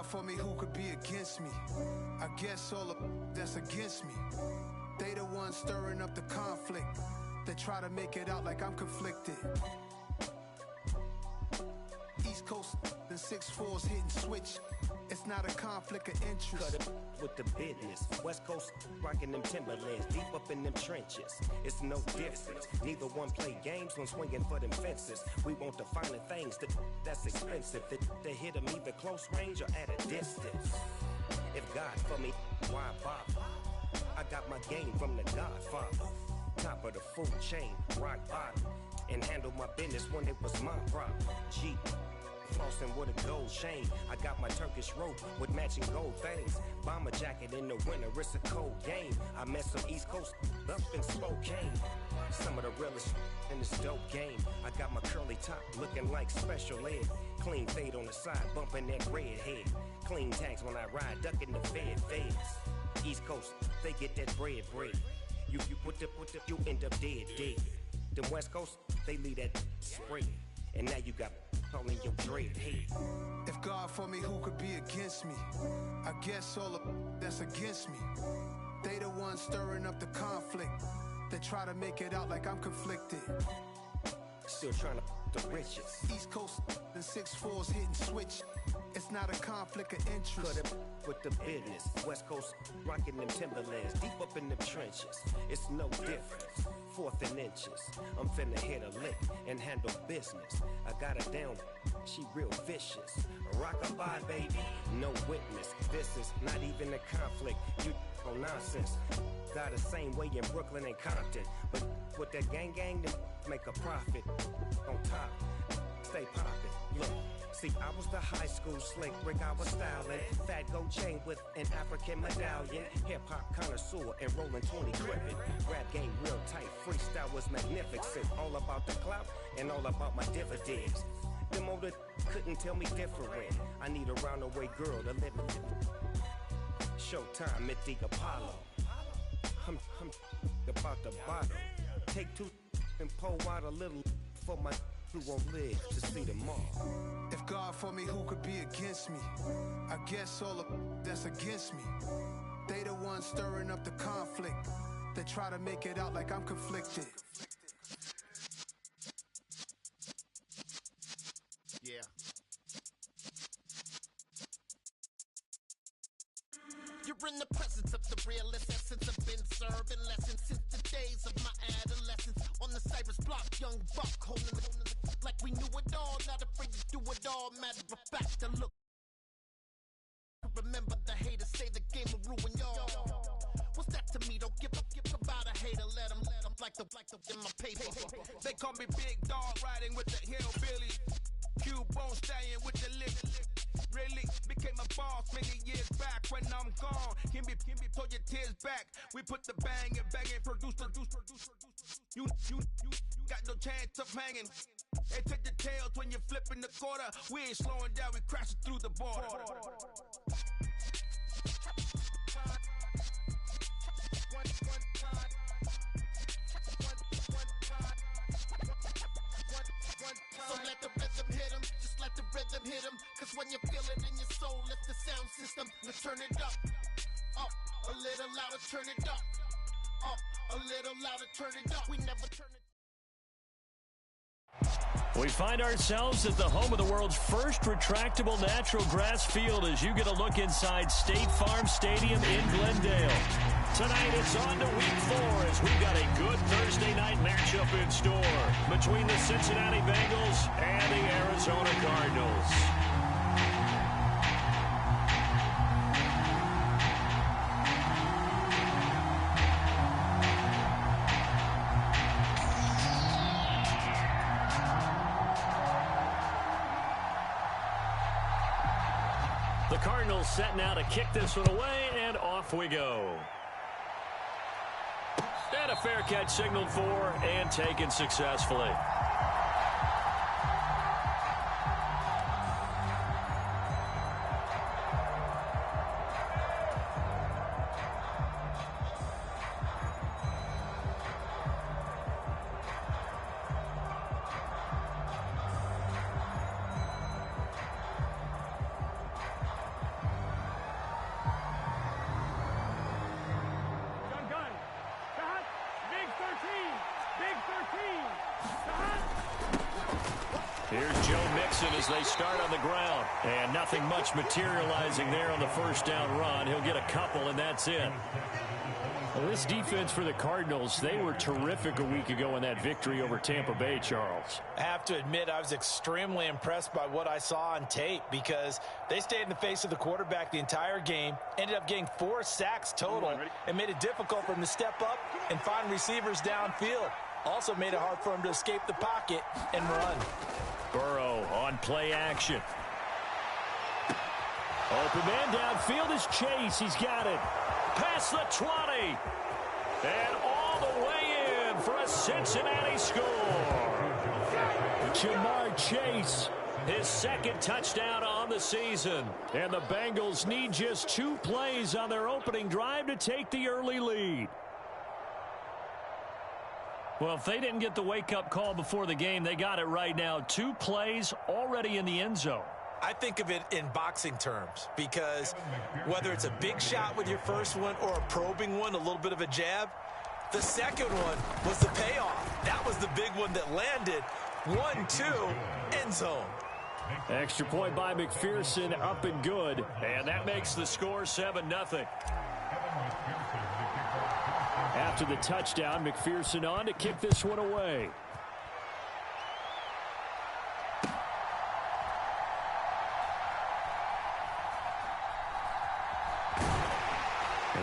for me, who could be against me? I guess all of that's against me. They the ones stirring up the conflict. They try to make it out like I'm conflicted. East Coast, the 6'4's hitting switch. It's not a conflict of interest. Cut it with the business. West Coast rocking them Timberlands, deep up in them trenches. It's no difference. Neither one play games when swinging for them fences. We want the finer things that's expensive. They hit them either close range or at a distance. If God for me, why bother? I got my game from the Godfather. Top of the food chain, rock bottom. And handle my business when it was my problem. G. Flossing with a gold chain. I got my Turkish rope with matching gold things. Bomber jacket in the winter, it's a cold game. I met some East Coast up in Spokane. Some of the realest in this dope game. I got my curly top looking like special ed. Clean fade on the side, bumping that red head. Clean tags when I ride, ducking the feds. East Coast, they get that bread. You you end up dead. Them West Coast, they leave that spread. And now you got all in your dread head. If God for me, who could be against me? I guess all of that's against me. They the ones stirring up the conflict. They try to make it out like I'm conflicted. Still trying to the riches. East Coast, the 6'4's hitting switch. It's not a conflict of interest. Cut it with the business. West Coast rocking them Timberlands, deep up in them trenches. It's no difference. Fourth and inches. I'm finna hit a lick and handle business. I got her down, she real vicious. Rockabye, baby, no witness. This is not even a conflict. You on nonsense. Got the same way in Brooklyn and Compton. But with that gang, then make a profit. On top, stay poppin'. Look. See, I was the high school slick Rick, I was styling. Fat gold chain with an African medallion. Hip-hop connoisseur and rolling 20 crippin'. Rap game real tight, freestyle was magnificent. All about the clout and all about my dividends. Them older couldn't tell me different. I need a roundaway girl to live with. Showtime at the Apollo. I'm about the bottom. Take two and pour out a little for my who won't live to see tomorrow. If God for me, who could be against me? I guess all of that's against me. They the ones stirring up the conflict. They try to make it out like I'm conflicted. Yeah. You're in the presence of the realest essence. I've been serving lessons since the days of my adolescence. On the Cypress block, young buck holding it like we knew it all. Not afraid to do it all. Matter of fact, to look. Remember the haters say the game will ruin y'all. What's that to me? Don't give about a hater. Let them like the in my paper. They call me Big Dog, riding with the hillbilly. Q-Bone stallion with the lip. Really became a boss many years back. When I'm gone, give me, pull your tears back. We put the bang and produce. You got no chance of hanging. And take the tails when you're flipping the quarter. We ain't slowing down, we crashing through the border. So let the rhythm hit him, just let the rhythm hit him. Cause when you feel it in your soul, lift the sound system. Let's turn it up, a little louder, turn it up, a little louder, turn it up. We never turn it. We find ourselves at the home of the world's first retractable natural grass field as you get a look inside State Farm Stadium in Glendale. Tonight it's on to week 4 as we've got a good Thursday night matchup in store between the Cincinnati Bengals and the Arizona Cardinals. The Cardinals set now to kick this one away, and off we go. And a fair catch signaled for and taken successfully. Here's Joe Mixon as they start on the ground. And nothing much materializing there on the first down run. He'll get a couple, and that's it. Well, this defense for the Cardinals, they were terrific a week ago in that victory over Tampa Bay, Charles. I have to admit, I was extremely impressed by what I saw on tape because they stayed in the face of the quarterback the entire game, ended up getting 4 sacks total, and made it difficult for him to step up and find receivers downfield. Also made it hard for him to escape the pocket and run. Burrow on play action. Open man downfield is Chase. He's got it. Past the 20. And all the way in for a Cincinnati score. Jamar Chase, his second touchdown on the season. And the Bengals need just 2 plays on their opening drive to take the early lead. Well, if they didn't get the wake-up call before the game, they got it right now. 2 plays already in the end zone. I think of it in boxing terms because whether it's a big shot with your first one or a probing one, a little bit of a jab, the second one was the payoff. That was the big one that landed. 1-2, end zone. Extra point by McPherson, up and good. And that makes the score 7-0. After the touchdown, McPherson on to kick this one away.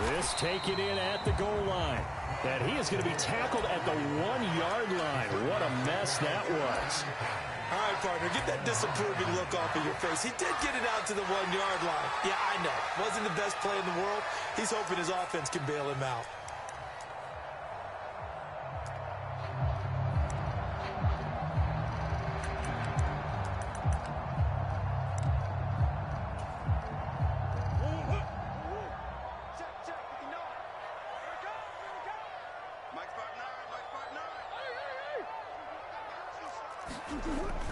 This taken in at the goal line. And he is going to be tackled at the 1-yard line. What a mess that was. All right, partner, get that disapproving look off of your face. He did get it out to the 1-yard line. Yeah, I know. Wasn't the best play in the world. He's hoping his offense can bail him out.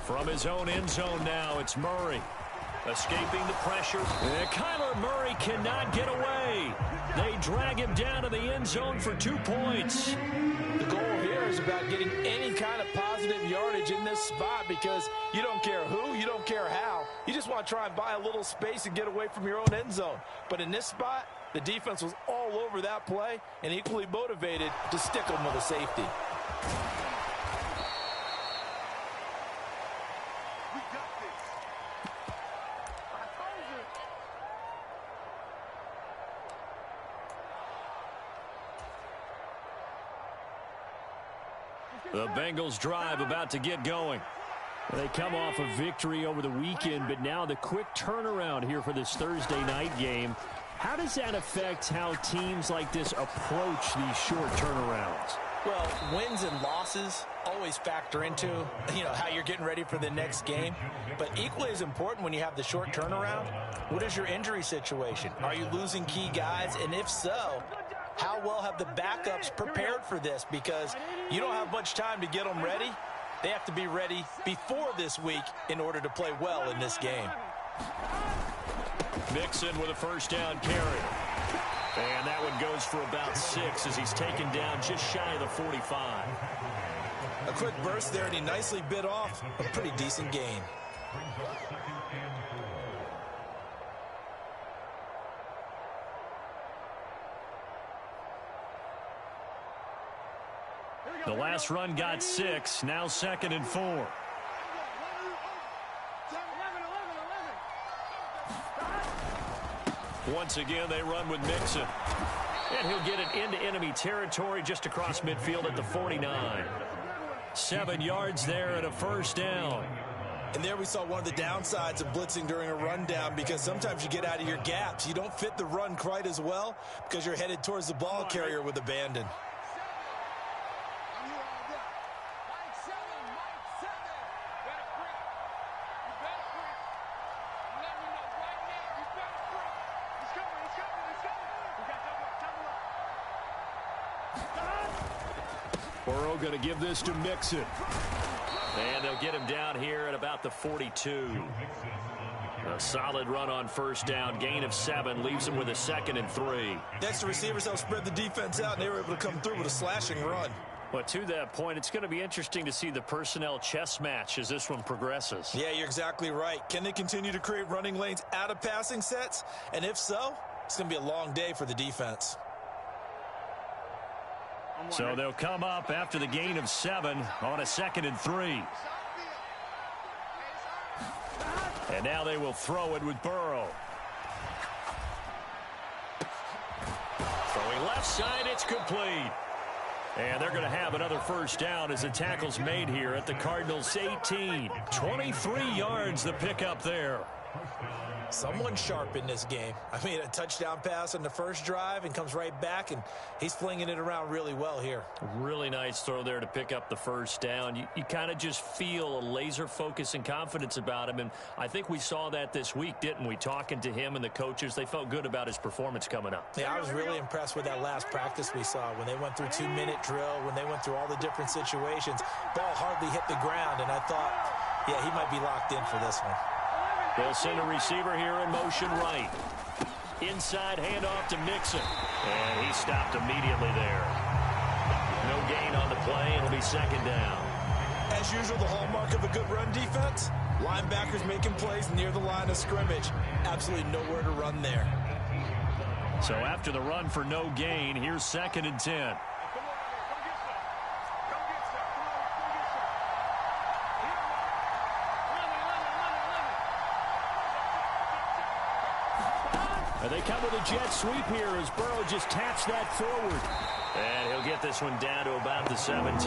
From his own end zone now, it's Murray. Escaping the pressure. And Kyler Murray cannot get away. They drag him down to the end zone for 2 points. The goal here is about getting any kind of positive yardage in this spot because you don't care who, you don't care how. You just want to try and buy a little space and get away from your own end zone. But in this spot, the defense was all over that play and equally motivated to stick them with a safety. The Bengals drive about to get going. They come off a victory over the weekend, but now the quick turnaround here for this Thursday night game. How does that affect how teams like this approach these short turnarounds? Well, wins and losses always factor into, how you're getting ready for the next game. But equally as important when you have the short turnaround, what is your injury situation? Are you losing key guys? And if so, how well have the backups prepared for this? Because you don't have much time to get them ready. They have to be ready before this week in order to play well in this game. Mixon with a first down carry. And that one goes for about 6 as he's taken down just shy of the 45. A quick burst there, and he nicely bit off a pretty decent gain. The last run got 6, now 2nd and 4. Once again, they run with Mixon. And he'll get it into enemy territory just across midfield at the 49. 7 yards there and a first down. And there we saw one of the downsides of blitzing during a rundown because sometimes you get out of your gaps. You don't fit the run quite as well because you're headed towards the ball carrier with abandon. Burrow going to give this to Mixon. And they'll get him down here at about the 42. A solid run on first down. Gain of 7 leaves him with a 2nd and 3. Next to receivers help spread the defense out, and they were able to come through with a slashing run. Well, to that point, it's going to be interesting to see the personnel chess match as this one progresses. Yeah, you're exactly right. Can they continue to create running lanes out of passing sets? And if so, it's going to be a long day for the defense. So they'll come up after the gain of 7 on a 2nd and 3. And now they will throw it with Burrow. Throwing left side, it's complete. And they're going to have another first down as the tackle's made here at the Cardinals' 18. 23 yards the pickup there. Someone sharp in this game. I mean, a touchdown pass on the first drive and comes right back, and he's flinging it around really well here. Really nice throw there to pick up the first down. You kind of just feel a laser focus and confidence about him, and I think we saw that this week, didn't we? Talking to him and the coaches, they felt good about his performance coming up. Yeah, I was really impressed with that last practice we saw when they went through 2-minute drill, when they went through all the different situations. Ball hardly hit the ground, and I thought, yeah, he might be locked in for this one. They'll send a receiver here in motion right. Inside handoff to Mixon. And he stopped immediately there. No gain on the play. It'll be 2nd down. As usual, the hallmark of a good run defense, linebackers making plays near the line of scrimmage. Absolutely nowhere to run there. So after the run for no gain, here's 2nd and 10. And they come with a jet sweep here as Burrow just taps that forward. And he'll get this one down to about the 17.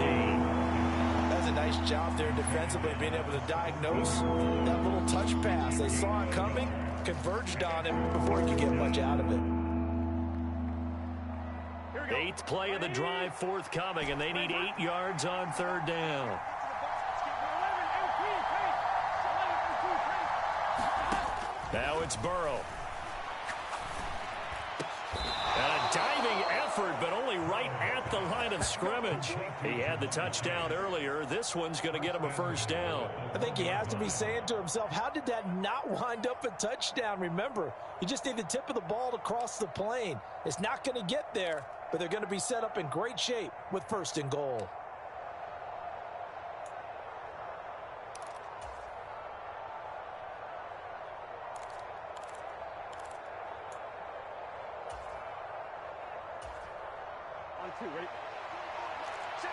That's a nice job there defensively, being able to diagnose that little touch pass. They saw it coming, converged on him before he could get much out of it. 8th play of the drive forthcoming, and they need 8 yards on 3rd down. Now it's Burrow. And a diving effort, but only right at the line of scrimmage. He had the touchdown earlier. This one's going to get him a first down. I think he has to be saying to himself, how did that not wind up a touchdown? Remember, you just need the tip of the ball to cross the plane. It's not going to get there, but they're going to be set up in great shape with 1st and goal. Ready? Check.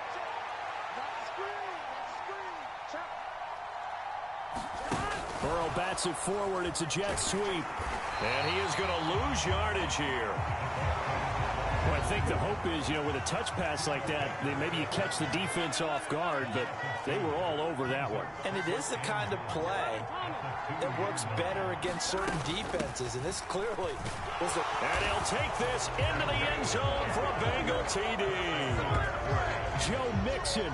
Burrow bats it forward. It's a jet sweep. And he is going to lose yardage here. Well, I think the hope is, with a touch pass like that, maybe you catch the defense off guard, but they were all over that one. And it is the kind of play that works better against certain defenses, and this clearly was a... And he'll take this into the end zone for a Bengal TD. Joe Mixon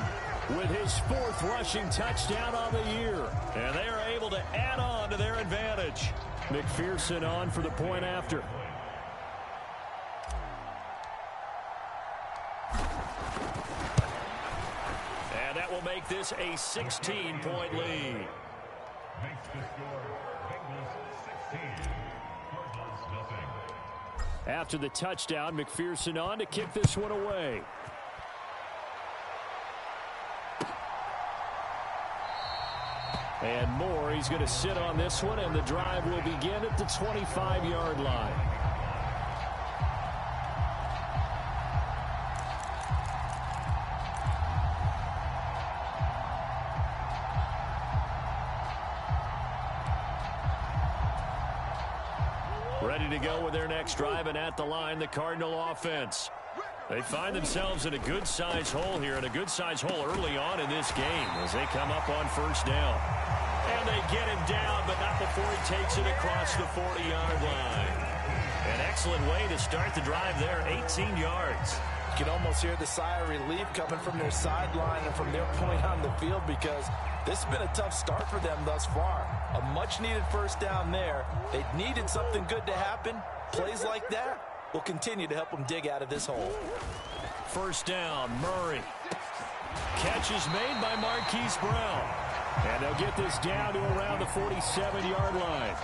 with his 4th rushing touchdown on the year. And they are able to add on to their advantage. McPherson on for the point after. And that will make this a 16-point lead. After the touchdown, McPherson on to kick this one away. And Moore, he's going to sit on this one, and the drive will begin at the 25-yard line. Ready to go with their next drive, and at the line, the Cardinal offense. They find themselves in a good-sized hole here, and a good-sized hole early on in this game as they come up on 1st down. And they get him down, but not before he takes it across the 40-yard line. An excellent way to start the drive there, 18 yards. You can almost hear the sigh of relief coming from their sideline and from their point on the field, because this has been a tough start for them thus far. A much-needed first down there. They needed something good to happen. Plays like that will continue to help them dig out of this hole. 1st down, Murray. Catch is made by Marquise Brown. And they'll get this down to around the 47-yard line.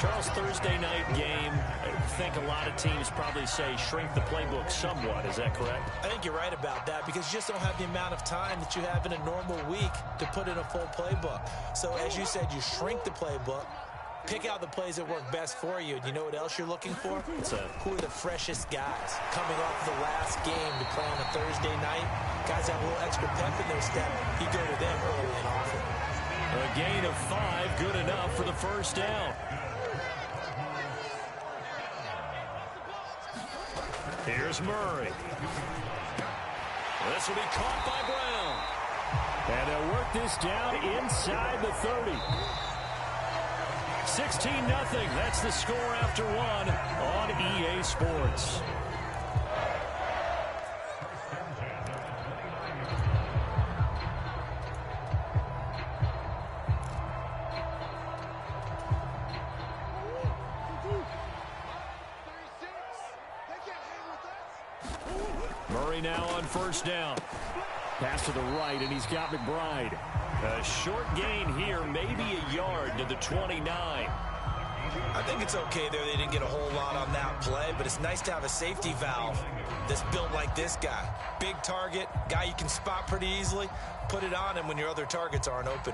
Charles, Thursday night game, I think a lot of teams probably say shrink the playbook somewhat. Is that correct? I think you're right about that because you just don't have the amount of time that you have in a normal week to put in a full playbook. So as you said, you shrink the playbook, pick out the plays that work best for you. And you know what else you're looking for? Who are the freshest guys coming off the last game to play on a Thursday night? Guys have a little extra pep in their step. You go to them early and often. A gain of 5, good enough for the first down. Here's Murray. This will be caught by Brown. And they'll work this down inside the 30. 16-0. That's the score after 1 on EA Sports. Murray now on first down. Pass to the right, and he's got McBride. A short gain here, maybe a yard to the 29. I think it's okay there. They didn't get a whole lot on that play, but it's nice to have a safety valve that's built like this guy. Big target, guy you can spot pretty easily. Put it on him when your other targets aren't open.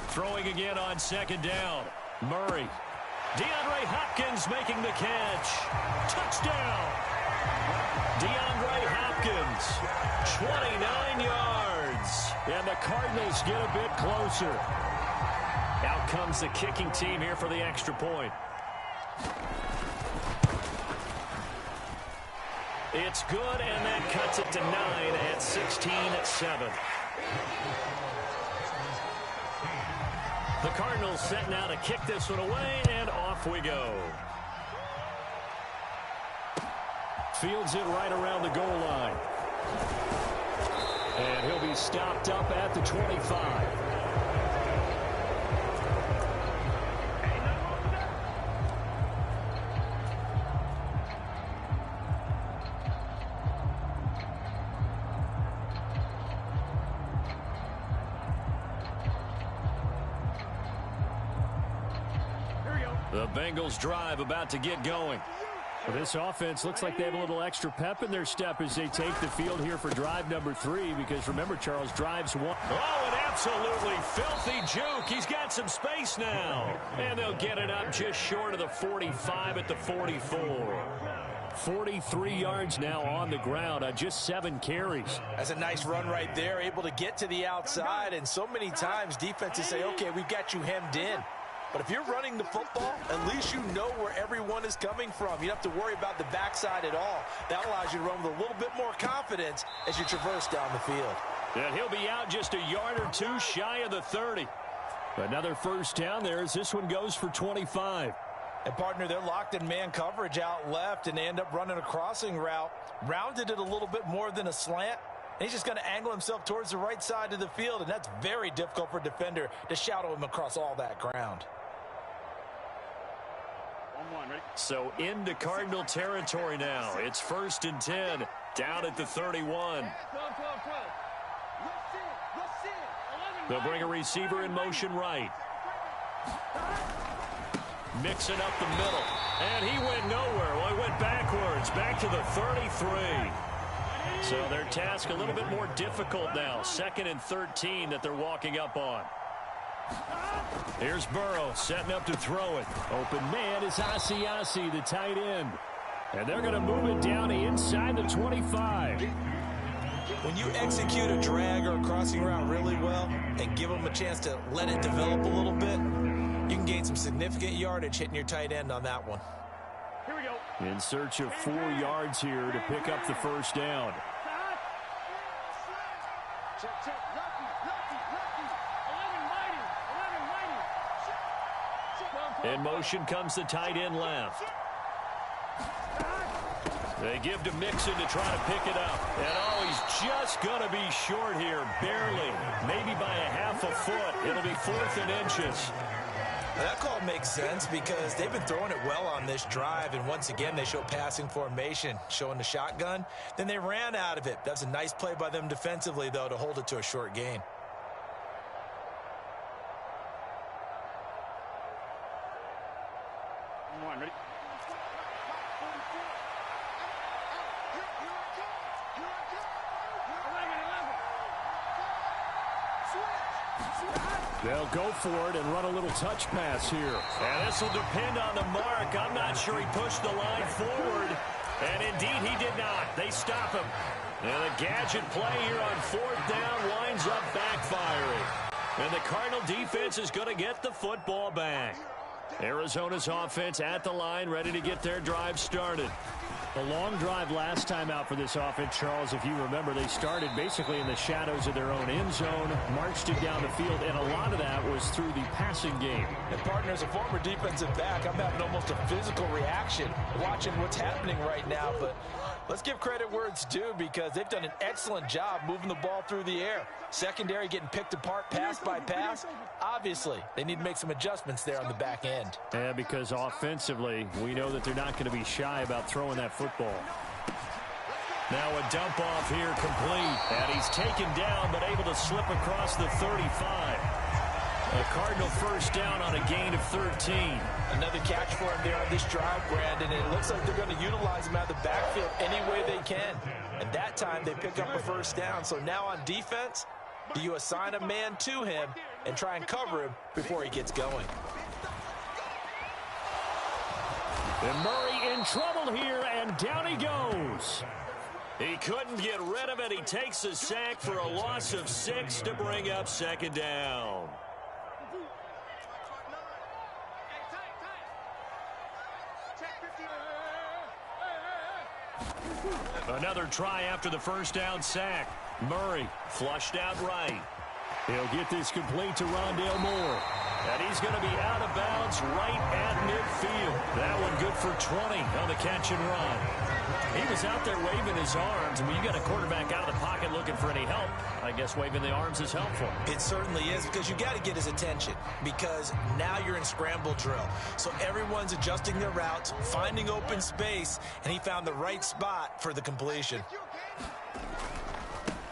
Throwing again on second down. Murray. DeAndre Hopkins making the catch. Touchdown. DeAndre Hopkins. 29 yards. And the Cardinals get a bit closer. Out comes the kicking team here for the extra point. It's good, and that cuts it to 9 at 16-7. The Cardinals set now to kick this one away, and off we go. Fields it right around the goal line. And he'll be stopped up at the 25. The Bengals drive about to get going. Well, this offense looks like they have a little extra pep in their step as they take the field here for drive number 3, because remember, Charles, drives 1. Oh, an absolutely filthy juke. He's got some space now. And they'll get it up just short of the 45 at the 44. 43 yards now on the ground on just 7 carries. That's a nice run right there, able to get to the outside. And so many times defenses say, okay, we've got you hemmed in. But if you're running the football, at least you know where everyone is coming from. You don't have to worry about the backside at all. That allows you to run with a little bit more confidence as you traverse down the field. And he'll be out just a yard or 2 shy of the 30. Another first down there as this one goes for 25. And, partner, they're locked in man coverage out left, and they end up running a crossing route. Rounded it a little bit more than a slant. And he's just going to angle himself towards the right side of the field, and that's very difficult for a defender to shadow him across all that ground. So into Cardinal territory now. It's 1st and 10, down at the 31. They'll bring a receiver in motion right. Mixing up the middle. And he went nowhere. Well, he went backwards, back to the 33. So their task a little bit more difficult now. 2nd and 13 that they're walking up on. Here's Burrow setting up to throw it. Open man is Asiasi, the tight end. And they're going to move it down to inside the 25. When you execute a drag or a crossing route really well and give them a chance to let it develop a little bit, you can gain some significant yardage hitting your tight end on that one. Here we go. In search of 4 yards here to pick up the first down. Check, check. Lucky. 11 mighty. In motion comes the tight end left. They give to Mixon to try to pick it up. And oh, he's just going to be short here, barely. Maybe by a half a foot. It'll be 4th and inches. That call makes sense because they've been throwing it well on this drive, and once again they show passing formation, showing the shotgun. Then they ran out of it. That's a nice play by them defensively, though, to hold it to a short gain. Ready? They'll go for it and run a little touch pass here. And this will depend on the mark. I'm not sure he pushed the line forward. And indeed he did not. They stop him. And the gadget play here on 4th down winds up backfiring. And the Cardinal defense is going to get the football back. Arizona's offense at the line, ready to get their drive started. A long drive last time out for this offense, Charles. If you remember, they started basically in the shadows of their own end zone, marched it down the field, and a lot of that was through the passing game. And, partner, as a former defensive back, I'm having almost a physical reaction watching what's happening right now. But let's give credit where it's due because they've done an excellent job moving the ball through the air. Secondary getting picked apart pass by pass. Obviously, they need to make some adjustments there on the back end. Yeah, because offensively, we know that they're not going to be shy about throwing that football. Now a dump off here complete. And he's taken down but able to slip across the 35. A Cardinal first down on a gain of 13. Another catch for him there on this drive, Brandon, and it looks like they're going to utilize him out of the backfield any way they can. And that time they pick up a first down. So now on defense, you assign a man to him and try and cover him before he gets going. And Murray in trouble here, and down he goes. He couldn't get rid of it. He takes a sack for a loss of 6 to bring up 2nd down. Another try after the first down sack. Murray flushed out right. He'll get this complete to Rondale Moore. And he's going to be out of bounds right at midfield. That one good for 20 on the catch and run. He was out there waving his arms. I mean, you got a quarterback out of the pocket looking for any help. I guess waving the arms is helpful. It certainly is because you got to get his attention because now you're in scramble drill. So everyone's adjusting their routes, finding open space, and he found the right spot for the completion.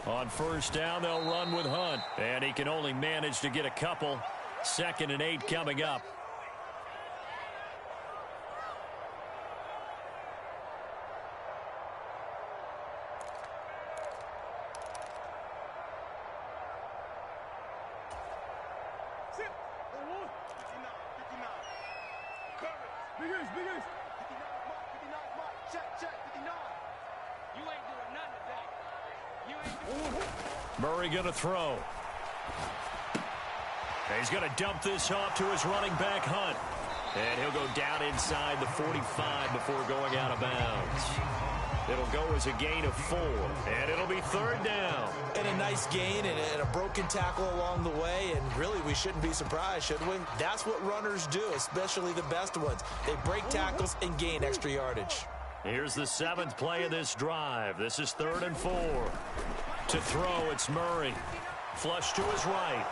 On first down, they'll run with Hunt. And he can only manage to get a couple. 2nd and 8 coming up. Murray going to throw. He's going to dump this off to his running back, Hunt. And he'll go down inside the 45 before going out of bounds. It'll go as a gain of 4, and it'll be 3rd down. And a nice gain and a broken tackle along the way, and really we shouldn't be surprised, should we? That's what runners do, especially the best ones. They break tackles and gain extra yardage. Here's the 7th play of this drive. This is 3rd and 4. To throw, it's Murray. Flush to his right.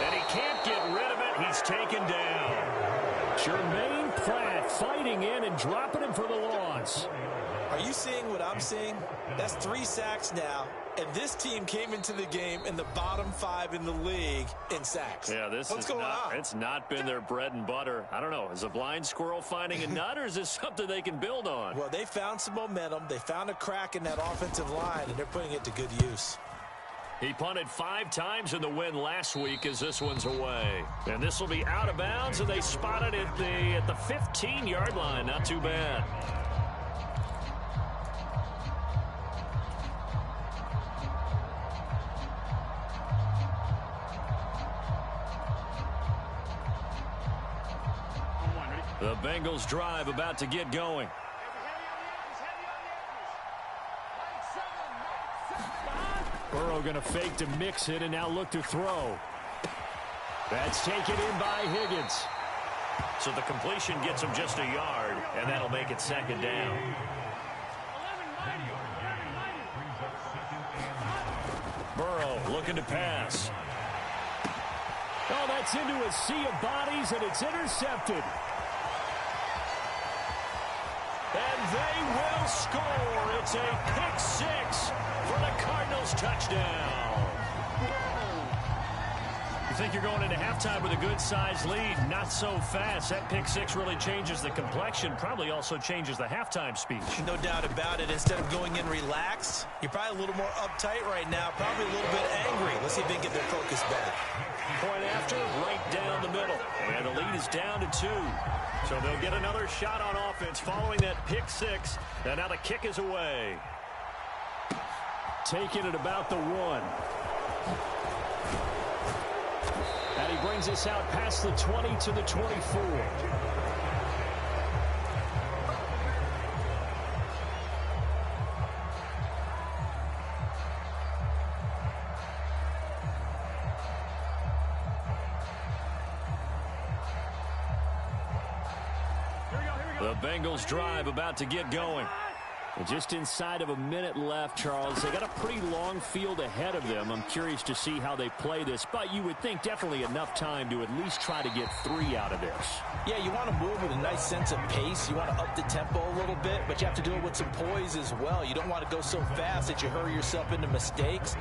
And he can't get rid of it. He's taken down. Jermaine Pratt fighting in and dropping him for the loss. Are you seeing what I'm seeing? That's 3 sacks now, and this team came into the game in the bottom 5 in the league in sacks. Yeah, what's going on? It's not been their bread and butter. I don't know. Is a blind squirrel finding a nut, or is this something they can build on? Well, they found some momentum. They found a crack in that offensive line, and they're putting it to good use. He punted 5 times in the win last week as this one's away. And this will be out of bounds, and they spotted it at the 15-yard line. Not too bad. The Bengals drive about to get going. Burrow going to fake to mix it and now look to throw. That's taken in by Higgins. So the completion gets him just a yard, and that'll make it 2nd down. Burrow looking to pass. Oh, that's into a sea of bodies, and it's intercepted. And they will score. It's a pick six for the Cardinals touchdown. You think you're going into halftime with a good-sized lead. Not so fast. That pick six really changes the complexion. Probably also changes the halftime speech. No doubt about it. Instead of going in relaxed, you're probably a little more uptight right now. Probably a little bit angry. Let's see if they can get their focus back. Point after, right down the middle. And the lead is down to 2. So they'll get another shot on offense following that pick six. And now the kick is away. Taking it about the 1. And he brings us out past the 20 to the 24. The Bengals drive about to get going. And just inside of a minute left, Charles. They got a pretty long field ahead of them. I'm curious to see how they play this, but you would think definitely enough time to at least try to get 3 out of this. Yeah, you want to move with a nice sense of pace. You want to up the tempo a little bit, but you have to do it with some poise as well. You don't want to go so fast that you hurry yourself into mistakes.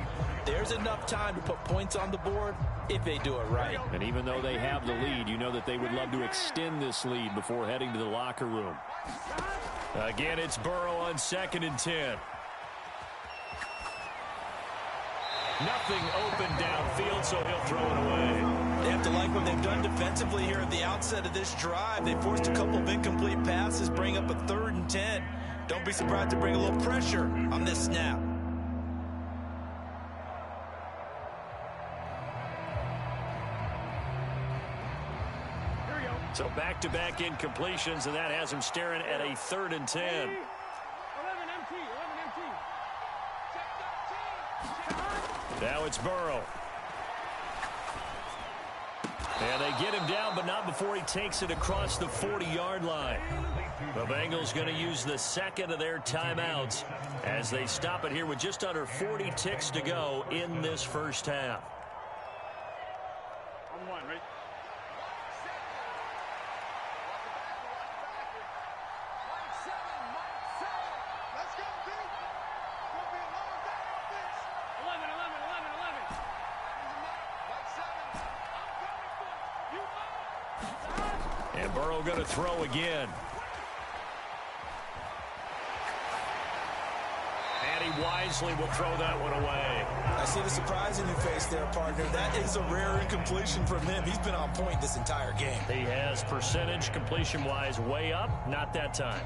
There's enough time to put points on the board if they do it right. And even though they have the lead, you know that they would love to extend this lead before heading to the locker room. Again, it's Burrow on 2nd and 10. Nothing open downfield, so he'll throw it away. They have to like what they've done defensively here at the outset of this drive. They forced a couple of incomplete passes, bring up a 3rd and 10. Don't be surprised to bring a little pressure on this snap. So back-to-back incompletions, and that has him staring at a 3rd and 10. 11 empty. Now it's Burrow. And they get him down, but not before he takes it across the 40-yard line. The Bengals going to use the 2nd of their timeouts as they stop it here with just under 40 ticks to go in this first half. On 1, right? And Burrow going to throw again. And he wisely will throw that one away. I see the surprise in your face there, partner. That is a rare incompletion from him. He's been on point this entire game. He has percentage completion-wise way up. Not that time.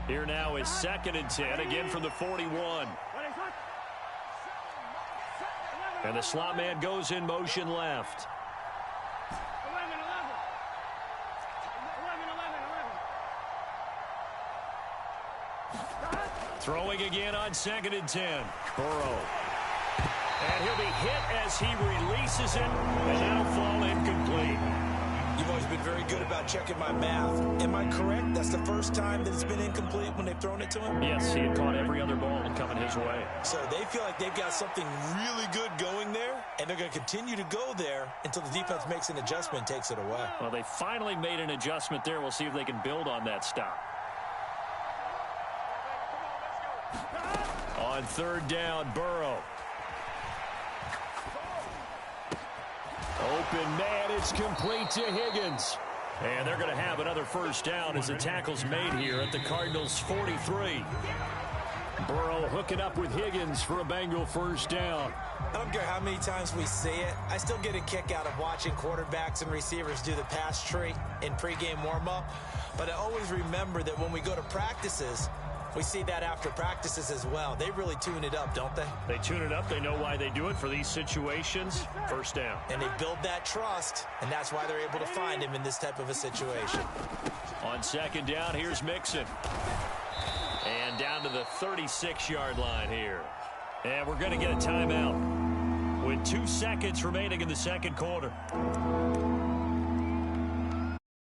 Here now is 2nd and 10, again from the 41. And the slot man goes in motion left. 11. Throwing again on 2nd and 10. Burrow. And he'll be hit as he releases it, and that'll fall incomplete. You've always been very good about checking my math. Am I correct? That's the first time that it's been incomplete when they've thrown it to him? Yes, he had caught every other ball coming his way. So they feel like they've got something really good going there, and they're going to continue to go there until the defense makes an adjustment and takes it away. Well, they finally made an adjustment there. We'll see if they can build on that stop. On 3rd down, Burrow. Open man, it's complete to Higgins. And they're going to have another first down as the tackle's made here at the Cardinals' 43. Burrow hooking up with Higgins for a Bengal first down. I don't care how many times we see it. I still get a kick out of watching quarterbacks and receivers do the pass tree in pregame warm-up. But I always remember that when we go to practices, we see that after practices as well. They really tune it up, don't they? They tune it up. They know why they do it for these situations. First down. And they build that trust, and that's why they're able to find him in this type of a situation. On 2nd down, here's Mixon. And down to the 36-yard line here. And we're going to get a timeout with 2 seconds remaining in the second quarter.